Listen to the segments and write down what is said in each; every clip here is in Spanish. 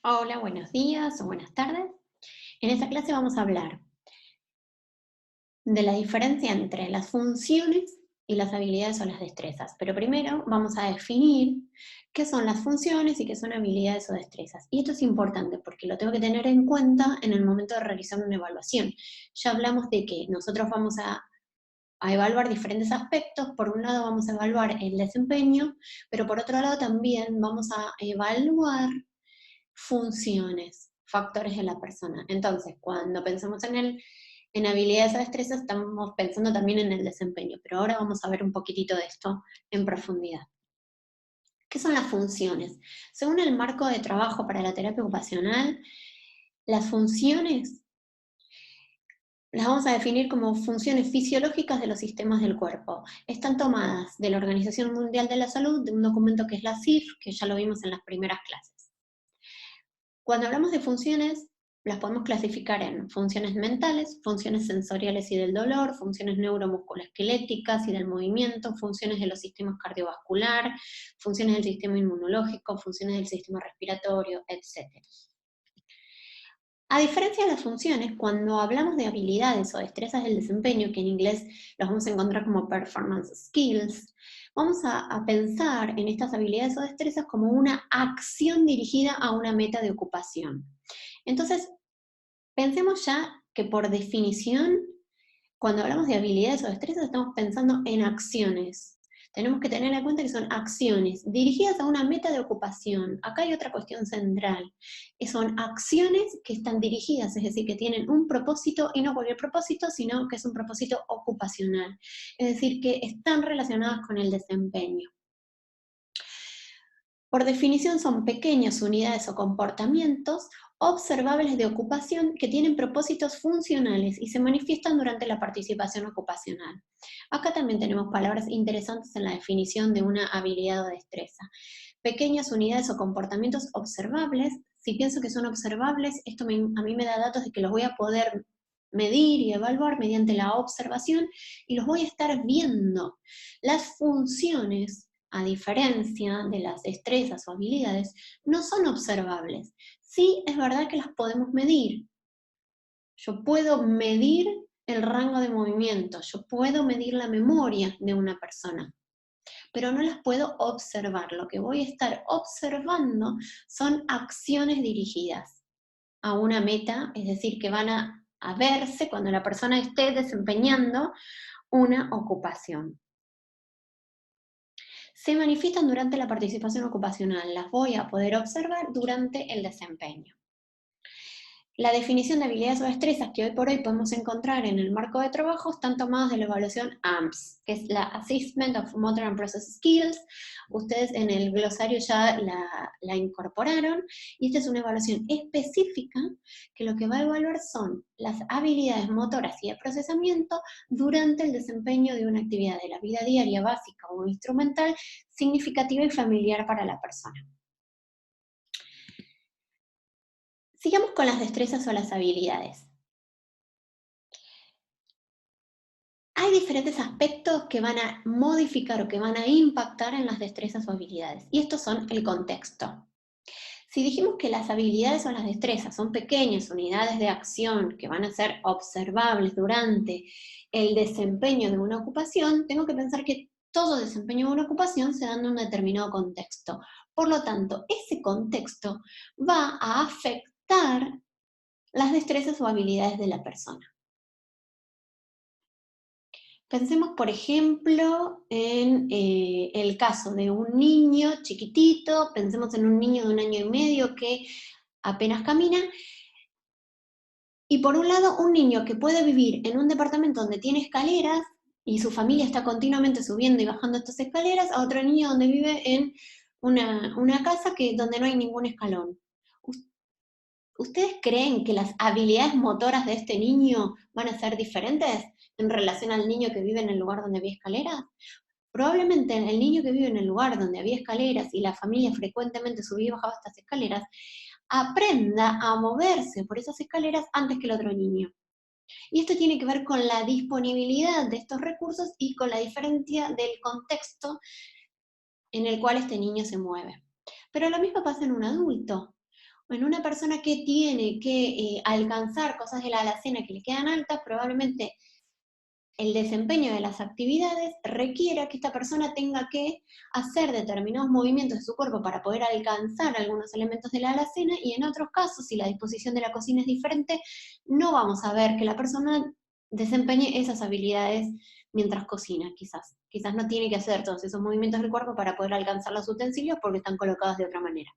Hola, buenos días o buenas tardes. En esta clase vamos a hablar de la diferencia entre las funciones y las habilidades o las destrezas. Pero primero vamos a definir qué son las funciones y qué son habilidades o destrezas. Y esto es importante porque lo tengo que tener en cuenta en el momento de realizar una evaluación. Ya hablamos de que nosotros vamos a evaluar diferentes aspectos. Por un lado vamos a evaluar el desempeño, pero por otro lado también vamos a evaluar funciones, factores de la persona. Entonces, cuando pensamos en habilidades o destrezas, estamos pensando también en el desempeño, pero ahora vamos a ver un poquitito de esto en profundidad. ¿Qué son las funciones? Según el marco de trabajo para la terapia ocupacional, las funciones las vamos a definir como funciones fisiológicas de los sistemas del cuerpo. Están tomadas de la Organización Mundial de la Salud, de un documento que es la CIF, que ya lo vimos en las primeras clases. Cuando hablamos de funciones, las podemos clasificar en funciones mentales, funciones sensoriales y del dolor, funciones neuromusculoesqueléticas y del movimiento, funciones de los sistemas cardiovascular, funciones del sistema inmunológico, funciones del sistema respiratorio, etc. A diferencia de las funciones, cuando hablamos de habilidades o destrezas del desempeño, que en inglés los vamos a encontrar como performance skills, vamos a pensar en estas habilidades o destrezas como una acción dirigida a una meta de ocupación. Entonces, pensemos ya que por definición, cuando hablamos de habilidades o destrezas, estamos pensando en acciones. Tenemos que tener en cuenta que son acciones dirigidas a una meta de ocupación. Acá hay otra cuestión central. Son acciones que están dirigidas, es decir, que tienen un propósito y no cualquier propósito, sino que es un propósito ocupacional. Es decir, que están relacionadas con el desempeño. Por definición son pequeñas unidades o comportamientos observables de ocupación que tienen propósitos funcionales y se manifiestan durante la participación ocupacional. Acá también tenemos palabras interesantes en la definición de una habilidad o destreza. Pequeñas unidades o comportamientos observables, si pienso que son observables, esto a mí me da datos de que los voy a poder medir y evaluar mediante la observación y los voy a estar viendo. Las funciones, a diferencia de las destrezas o habilidades, no son observables. Sí, es verdad que las podemos medir. Yo puedo medir el rango de movimiento, yo puedo medir la memoria de una persona, pero no las puedo observar. Lo que voy a estar observando son acciones dirigidas a una meta, es decir, que van a verse cuando la persona esté desempeñando una ocupación. Se manifiestan durante la participación ocupacional, las voy a poder observar durante el desempeño. La definición de habilidades o destrezas que hoy por hoy podemos encontrar en el marco de trabajo están tomadas de la evaluación AMPS, que es la Assessment of Motor and Process Skills. Ustedes en el glosario ya la incorporaron, y esta es una evaluación específica que lo que va a evaluar son las habilidades motoras y de procesamiento durante el desempeño de una actividad de la vida diaria básica o instrumental significativa y familiar para la persona. Sigamos con las destrezas o las habilidades. Hay diferentes aspectos que van a modificar o que van a impactar en las destrezas o habilidades, y estos son el contexto. Si dijimos que las habilidades o las destrezas son pequeñas unidades de acción que van a ser observables durante el desempeño de una ocupación, tengo que pensar que todo desempeño de una ocupación se da en un determinado contexto. Por lo tanto, ese contexto va a afectar las destrezas o habilidades de la persona. Pensemos, por ejemplo, en el caso de un niño chiquitito, pensemos en un niño de 1 año y medio que apenas camina, y por un lado un niño que puede vivir en un departamento donde tiene escaleras y su familia está continuamente subiendo y bajando estas escaleras, a otro niño donde vive en una casa donde no hay ningún escalón. ¿Ustedes creen que las habilidades motoras de este niño van a ser diferentes en relación al niño que vive en el lugar donde había escaleras? Probablemente el niño que vive en el lugar donde había escaleras y la familia frecuentemente subía y bajaba estas escaleras, aprenda a moverse por esas escaleras antes que el otro niño. Y esto tiene que ver con la disponibilidad de estos recursos y con la diferencia del contexto en el cual este niño se mueve. Pero lo mismo pasa en un adulto. En una persona que tiene que alcanzar cosas de la alacena que le quedan altas, probablemente el desempeño de las actividades requiera que esta persona tenga que hacer determinados movimientos de su cuerpo para poder alcanzar algunos elementos de la alacena, y en otros casos, si la disposición de la cocina es diferente, no vamos a ver que la persona desempeñe esas habilidades mientras cocina, quizás. Quizás no tiene que hacer todos esos movimientos del cuerpo para poder alcanzar los utensilios porque están colocados de otra manera.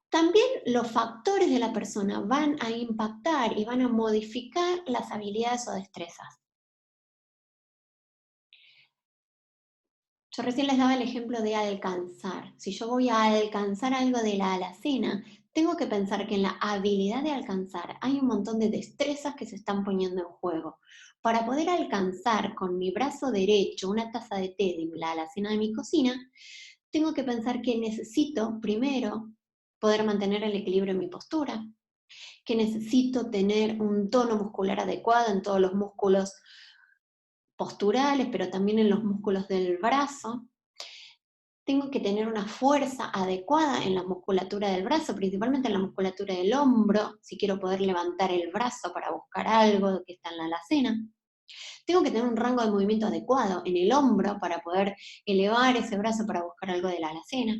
También los factores de la persona van a impactar y van a modificar las habilidades o destrezas. Yo recién les daba el ejemplo de alcanzar. Si yo voy a alcanzar algo de la alacena, tengo que pensar que en la habilidad de alcanzar hay un montón de destrezas que se están poniendo en juego. Para poder alcanzar con mi brazo derecho una taza de té de la alacena de mi cocina, tengo que pensar que necesito, primero, poder mantener el equilibrio en mi postura, que necesito tener un tono muscular adecuado en todos los músculos posturales, pero también en los músculos del brazo. Tengo que tener una fuerza adecuada en la musculatura del brazo, principalmente en la musculatura del hombro, si quiero poder levantar el brazo para buscar algo que está en la alacena. Tengo que tener un rango de movimiento adecuado en el hombro para poder elevar ese brazo para buscar algo de la alacena.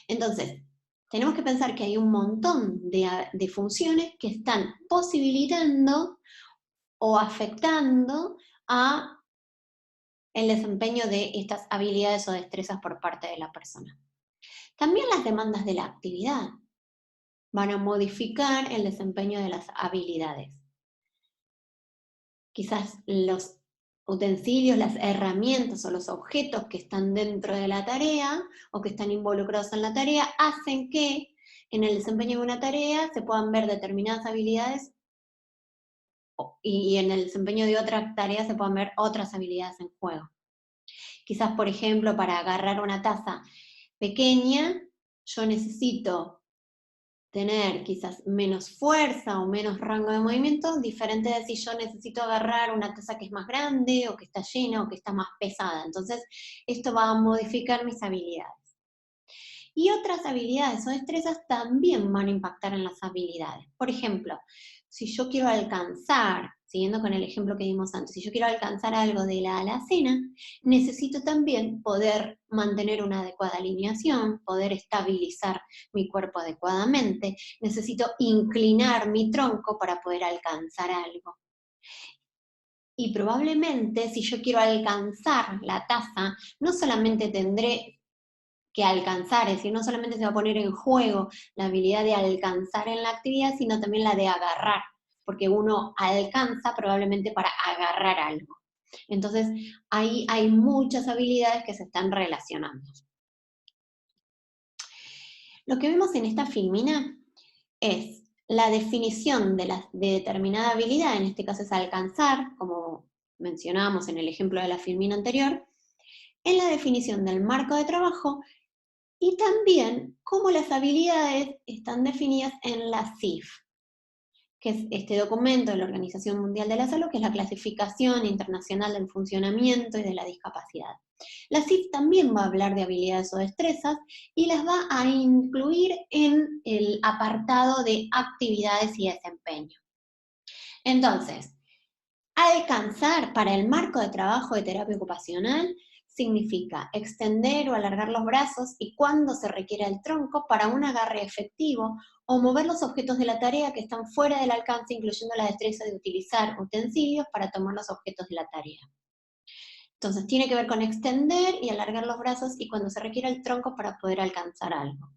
Entonces, tenemos que pensar que hay un montón de funciones que están posibilitando o afectando a el desempeño de estas habilidades o destrezas por parte de la persona. También las demandas de la actividad van a modificar el desempeño de las habilidades. Quizás los utensilios, las herramientas o los objetos que están dentro de la tarea o que están involucrados en la tarea hacen que en el desempeño de una tarea se puedan ver determinadas habilidades y en el desempeño de otra tarea se puedan ver otras habilidades en juego. Quizás, por ejemplo, para agarrar una taza pequeña, yo necesito tener quizás menos fuerza o menos rango de movimiento, diferente de si yo necesito agarrar una taza que es más grande o que está llena o que está más pesada. Entonces, esto va a modificar mis habilidades. Y otras habilidades o destrezas también van a impactar en las habilidades. Por ejemplo, si yo quiero alcanzar, siguiendo con el ejemplo que dimos antes, si yo quiero alcanzar algo de la alacena, necesito también poder mantener una adecuada alineación, poder estabilizar mi cuerpo adecuadamente, necesito inclinar mi tronco para poder alcanzar algo. Y probablemente si yo quiero alcanzar la taza, no solamente tendré que alcanzar, es decir, no solamente se va a poner en juego la habilidad de alcanzar en la actividad, sino también la de agarrar, porque uno alcanza probablemente para agarrar algo. Entonces, ahí hay muchas habilidades que se están relacionando. Lo que vemos en esta filmina es la definición de determinada habilidad, en este caso es alcanzar, como mencionábamos en el ejemplo de la filmina anterior, en la definición del marco de trabajo. Y también cómo las habilidades están definidas en la CIF, que es este documento de la Organización Mundial de la Salud, que es la Clasificación Internacional del Funcionamiento y de la Discapacidad. La CIF también va a hablar de habilidades o destrezas y las va a incluir en el apartado de actividades y desempeño. Entonces, alcanzar para el marco de trabajo de terapia ocupacional significa extender o alargar los brazos y cuando se requiera el tronco para un agarre efectivo o mover los objetos de la tarea que están fuera del alcance, incluyendo la destreza de utilizar utensilios para tomar los objetos de la tarea. Entonces tiene que ver con extender y alargar los brazos y cuando se requiera el tronco para poder alcanzar algo.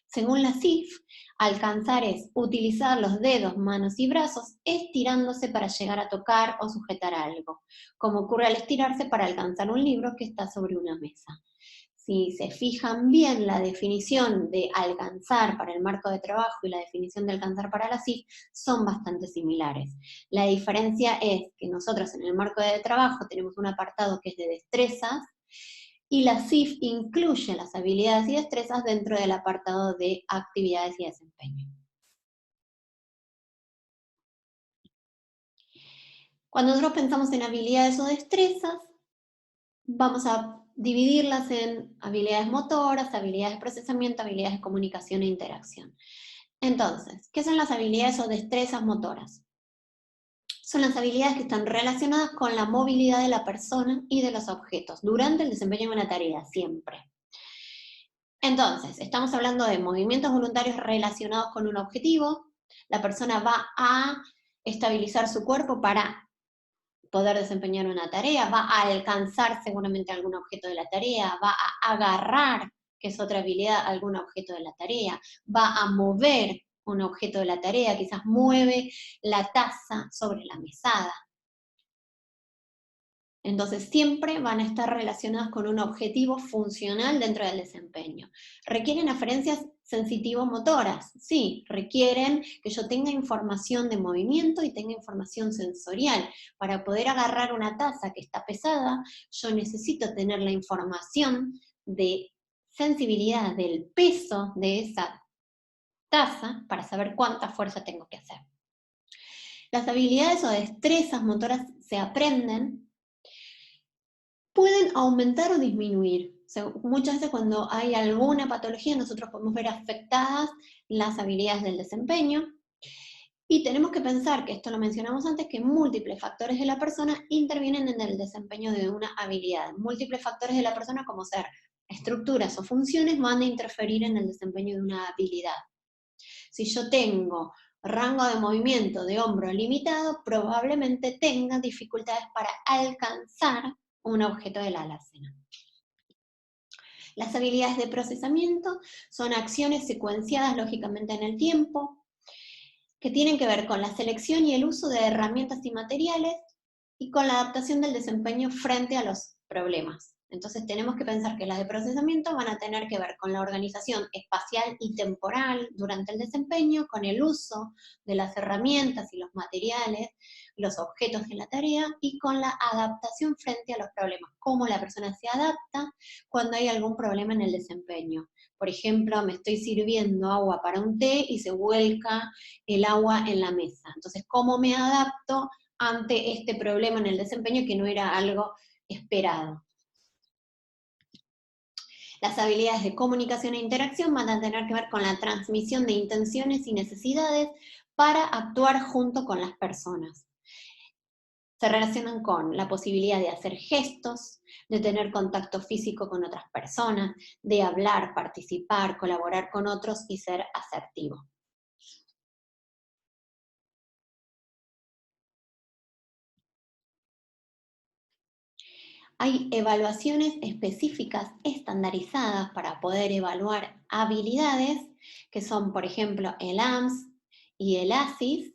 Según la CIF, alcanzar es utilizar los dedos, manos y brazos estirándose para llegar a tocar o sujetar algo, como ocurre al estirarse para alcanzar un libro que está sobre una mesa. Si se fijan bien, la definición de alcanzar para el marco de trabajo y la definición de alcanzar para la CIF son bastante similares. La diferencia es que nosotros en el marco de trabajo tenemos un apartado que es de destrezas, y la CIF incluye las habilidades y destrezas dentro del apartado de actividades y desempeño. Cuando nosotros pensamos en habilidades o destrezas, vamos a dividirlas en habilidades motoras, habilidades de procesamiento, habilidades de comunicación e interacción. Entonces, ¿qué son las habilidades o destrezas motoras? Son las habilidades que están relacionadas con la movilidad de la persona y de los objetos durante el desempeño de una tarea, siempre. Entonces, estamos hablando de movimientos voluntarios relacionados con un objetivo. La persona va a estabilizar su cuerpo para poder desempeñar una tarea, va a alcanzar seguramente algún objeto de la tarea, va a agarrar, que es otra habilidad, algún objeto de la tarea, va a mover un objeto de la tarea, quizás mueve la taza sobre la mesada. Entonces siempre van a estar relacionadas con un objetivo funcional dentro del desempeño. ¿Requieren aferencias sensitivo-motoras? Sí, requieren que yo tenga información de movimiento y tenga información sensorial. Para poder agarrar una taza que está pesada, yo necesito tener la información de sensibilidad del peso de esa taza para saber cuánta fuerza tengo que hacer. Las habilidades o destrezas motoras se aprenden. Pueden aumentar o disminuir. O sea, muchas veces cuando hay alguna patología nosotros podemos ver afectadas las habilidades del desempeño y tenemos que pensar, que esto lo mencionamos antes, que múltiples factores de la persona intervienen en el desempeño de una habilidad. Múltiples factores de la persona, como ser estructuras o funciones, van a interferir en el desempeño de una habilidad. Si yo tengo rango de movimiento de hombro limitado, probablemente tenga dificultades para alcanzar un objeto de la alacena. Las habilidades de procesamiento son acciones secuenciadas lógicamente en el tiempo, que tienen que ver con la selección y el uso de herramientas y materiales y con la adaptación del desempeño frente a los problemas. Entonces tenemos que pensar que las de procesamiento van a tener que ver con la organización espacial y temporal durante el desempeño, con el uso de las herramientas y los materiales, los objetos de la tarea y con la adaptación frente a los problemas, cómo la persona se adapta cuando hay algún problema en el desempeño. Por ejemplo, me estoy sirviendo agua para un té y se vuelca el agua en la mesa. Entonces, ¿cómo me adapto ante este problema en el desempeño que no era algo esperado? Las habilidades de comunicación e interacción van a tener que ver con la transmisión de intenciones y necesidades para actuar junto con las personas. Se relacionan con la posibilidad de hacer gestos, de tener contacto físico con otras personas, de hablar, participar, colaborar con otros y ser asertivo. Hay evaluaciones específicas estandarizadas para poder evaluar habilidades, que son, por ejemplo, el AMS y el ASIS.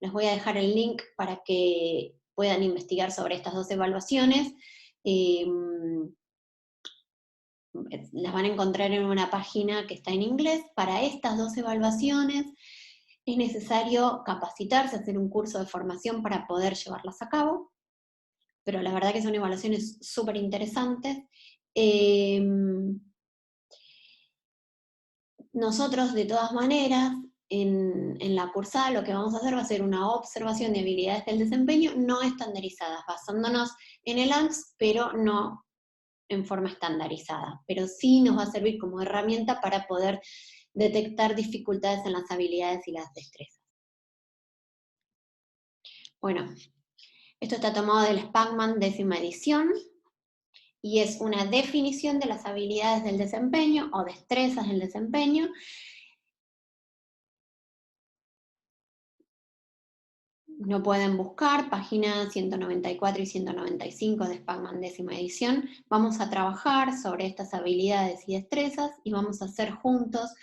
Les voy a dejar el link para que puedan investigar sobre estas dos evaluaciones. Las van a encontrar en una página que está en inglés. Para estas dos evaluaciones es necesario capacitarse, hacer un curso de formación para poder llevarlas a cabo, pero la verdad que son evaluaciones súper interesantes. Nosotros, de todas maneras, en la cursada lo que vamos a hacer va a ser una observación de habilidades del desempeño no estandarizadas, basándonos en el ANS, pero no en forma estandarizada. Pero sí nos va a servir como herramienta para poder detectar dificultades en las habilidades y las destrezas. Bueno, esto está tomado del Spakman 10ª edición, y es una definición de las habilidades del desempeño o destrezas del desempeño. Lo pueden buscar, páginas 194 y 195 de Spakman 10ª edición. Vamos a trabajar sobre estas habilidades y destrezas y vamos a hacer juntos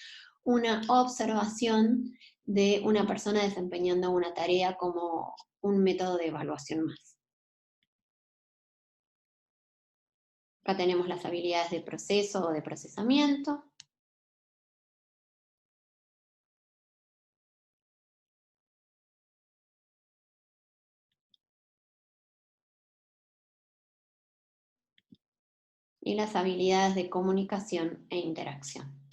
una observación de una persona desempeñando una tarea como un método de evaluación más. Acá tenemos las habilidades de proceso o de procesamiento. Y las habilidades de comunicación e interacción.